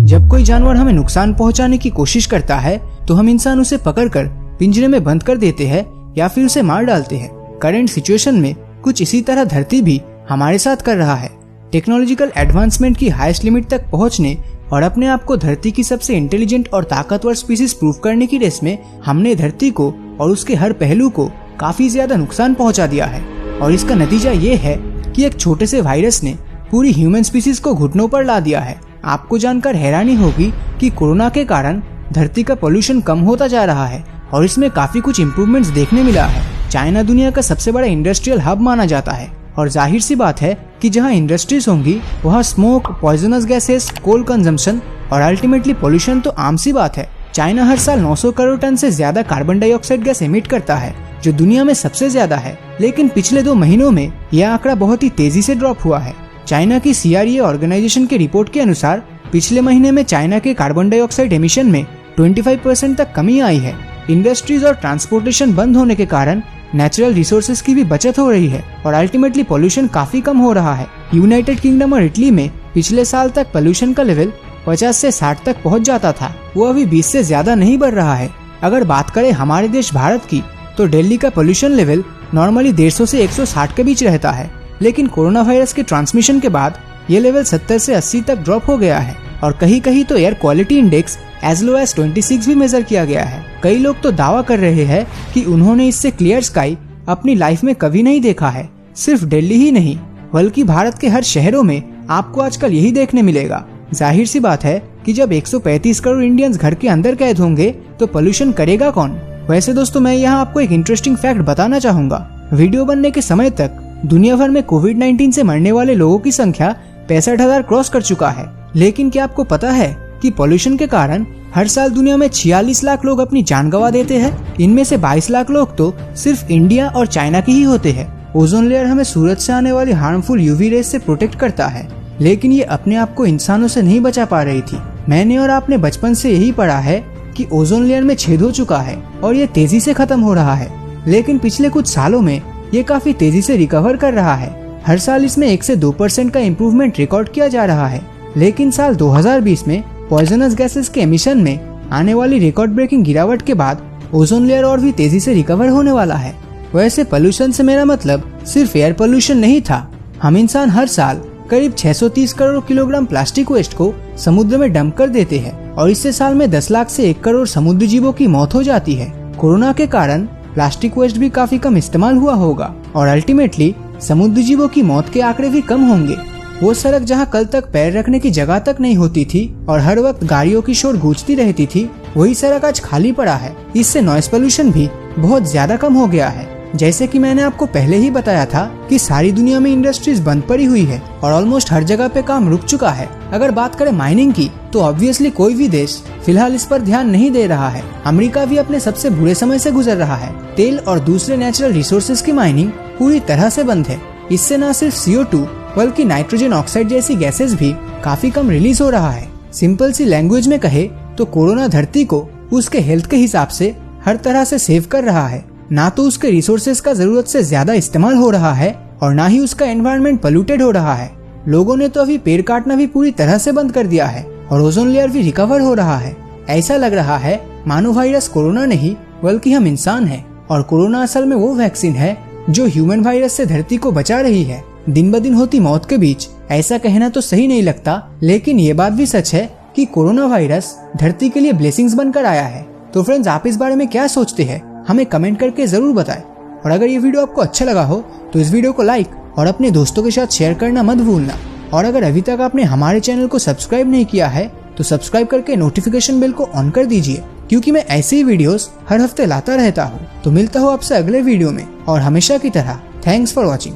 जब कोई जानवर हमें नुकसान पहुंचाने की कोशिश करता है तो हम इंसान उसे पकड़कर पिंजरे में बंद कर देते हैं या फिर उसे मार डालते हैं। करंट सिचुएशन में कुछ इसी तरह धरती भी हमारे साथ कर रहा है। टेक्नोलॉजिकल एडवांसमेंट की हाईएस्ट लिमिट तक पहुंचने और अपने आप को धरती की सबसे इंटेलिजेंट और ताकतवर स्पीसीज प्रूव करने की रेस में हमने धरती को और उसके हर पहलू को काफी ज्यादा नुकसान पहुंचा दिया है। और इसका नतीजा ये है कि एक छोटे से वायरस ने पूरी ह्यूमन स्पीसीज को घुटनों पर ला दिया है। आपको जानकर हैरानी होगी कि कोरोना के कारण धरती का पोल्यूशन कम होता जा रहा है और इसमें काफी कुछ इम्प्रूवमेंट्स देखने मिला है। चाइना दुनिया का सबसे बड़ा इंडस्ट्रियल हब माना जाता है और जाहिर सी बात है कि जहां इंडस्ट्रीज होंगी वहां स्मोक, पॉइजनस गैसेस, कोल कंजम्पशन और अल्टीमेटली पोल्यूशन तो आम सी बात है। चाइना हर साल 900 करोड़ टन से ज्यादा कार्बन डाइऑक्साइड गैस एमिट करता है जो दुनिया में सबसे ज्यादा है। लेकिन पिछले 2 महीनों में यह आंकड़ा बहुत ही तेजी से ड्रॉप हुआ है। चाइना की CREA ऑर्गेनाइजेशन की रिपोर्ट के अनुसार पिछले महीने में चाइना के कार्बन डाइऑक्साइड एमिशन में 25% तक कमी आई है। इंडस्ट्रीज और ट्रांसपोर्टेशन बंद होने के कारण नेचुरल रिसोर्सेज की भी बचत हो रही है और अल्टीमेटली पोल्यूशन काफी कम हो रहा है। यूनाइटेड किंगडम और इटली में पिछले साल तक पोल्यूशन का लेवल 50 से 60 तक पहुंच जाता था, वो अभी 20 से ज्यादा नहीं बढ़ रहा है। अगर बात करें हमारे देश भारत की तो दिल्ली का पोल्यूशन लेवल नॉर्मली 150 से 160 के बीच रहता है, लेकिन कोरोना वायरस के ट्रांसमिशन के बाद ये लेवल 70 से 80 तक ड्रॉप हो गया है और कहीं कहीं तो air quality index as low as 26 भी मेजर किया गया है। कई लोग तो दावा कर रहे हैं कि उन्होंने इससे क्लियर स्काई अपनी लाइफ में कभी नहीं देखा है। सिर्फ दिल्ली ही नहीं बल्कि भारत के हर शहरों में आपको आजकल यही देखने मिलेगा। जाहिर सी बात है कि जब 135 करोड़ इंडियंस घर के अंदर कैद होंगे तो पोल्यूशन करेगा कौन। वैसे दोस्तों मैं यहाँ आपको एक इंटरेस्टिंग फैक्ट बताना चाहूंगा। वीडियो बनने के समय तक दुनिया भर में कोविड-19 से मरने वाले लोगों की संख्या 65,000 क्रॉस कर चुका है। लेकिन क्या आपको पता है कि पोल्यूशन के कारण हर साल दुनिया में 46 लाख लोग अपनी जान गंवा देते हैं। इनमें से 22 लाख लोग तो सिर्फ इंडिया और चाइना के ही होते हैं। ओजोन लेयर हमें सूरज से आने वाली हार्मफुल यूवी रेस से प्रोटेक्ट करता है, लेकिन ये अपने आप को इंसानों से नहीं बचा पा रही थी। मैंने और आपने बचपन से यही पढ़ा है कि ओजोन लेयर में छेद हो चुका है और ये तेजी से खत्म हो रहा है, लेकिन पिछले कुछ सालों में ये काफी तेजी से रिकवर कर रहा है। हर साल इसमें 1 से 2% का इम्प्रूवमेंट रिकॉर्ड किया जा रहा है। लेकिन साल 2020 में पॉइजनस गैसेस के एमिशन में आने वाली रिकॉर्ड ब्रेकिंग गिरावट के बाद ओजोन लेयर और भी तेजी से रिकवर होने वाला है। वैसे पोल्यूशन से मेरा मतलब सिर्फ एयर पोल्यूशन नहीं था। हम इंसान हर साल करीब 630 करोड़ किलोग्राम प्लास्टिक वेस्ट को समुद्र में डंप कर देते हैं और इससे साल में 10 लाख से 1 करोड़ समुद्री जीवों की मौत हो जाती है। कोरोना के कारण प्लास्टिक वेस्ट भी काफी कम इस्तेमाल हुआ होगा और अल्टीमेटली समुद्री जीवों की मौत के आंकड़े भी कम होंगे। वो सड़क जहाँ कल तक पैर रखने की जगह तक नहीं होती थी और हर वक्त गाड़ियों की शोर गूंजती रहती थी, वही सड़क आज खाली पड़ा है। इससे नॉइस पोल्यूशन भी बहुत ज्यादा कम हो गया है। जैसे कि मैंने आपको पहले ही बताया था कि सारी दुनिया में इंडस्ट्रीज बंद पड़ी हुई है और ऑलमोस्ट हर जगह पे काम रुक चुका है। अगर बात करें माइनिंग की तो ऑब्वियसली कोई भी देश फिलहाल इस पर ध्यान नहीं दे रहा है। अमेरिका भी अपने सबसे बुरे समय से गुजर रहा है। तेल और दूसरे नेचुरल रिसोर्सेज की माइनिंग पूरी तरह से बंद है। इससे न सिर्फ CO2 बल्कि नाइट्रोजन ऑक्साइड जैसी गैसेस भी काफी कम रिलीज हो रहा है। सिंपल सी लैंग्वेज में कहे तो कोरोना धरती को उसके हेल्थ के हिसाब से हर तरह से सेव कर रहा है। ना तो उसके रिसोर्सेज का जरूरत से ज्यादा इस्तेमाल हो रहा है और ना ही उसका एनवायरनमेंट पोल्यूटेड हो रहा है। लोगों ने तो अभी पेड़ काटना भी पूरी तरह से बंद कर दिया है और ओजोन लेयर भी रिकवर हो रहा है। ऐसा लग रहा है मानो वायरस कोरोना नहीं बल्कि हम इंसान हैं और कोरोना असल में वो वैक्सीन है जो ह्यूमन वायरस से धरती को बचा रही है। दिन ब दिन होती मौत के बीच ऐसा कहना तो सही नहीं लगता, लेकिन ये बात भी सच है कि कोरोना वायरस धरती के लिए ब्लेसिंग्स बनकर आया है। तो फ्रेंड्स, आप इस बारे में क्या सोचते हैं हमें कमेंट करके जरूर बताएं। और अगर ये वीडियो आपको अच्छा लगा हो तो इस वीडियो को लाइक और अपने दोस्तों के साथ शेयर करना मत भूलना। और अगर अभी तक आपने हमारे चैनल को सब्सक्राइब नहीं किया है तो सब्सक्राइब करके नोटिफिकेशन बेल को ऑन कर दीजिए, क्योंकि मैं ऐसे ही वीडियोस हर हफ्ते लाता रहता हूँ। तो मिलता हूँ आपसे अगले वीडियो में और हमेशा की तरह थैंक्स फॉर वॉचिंग।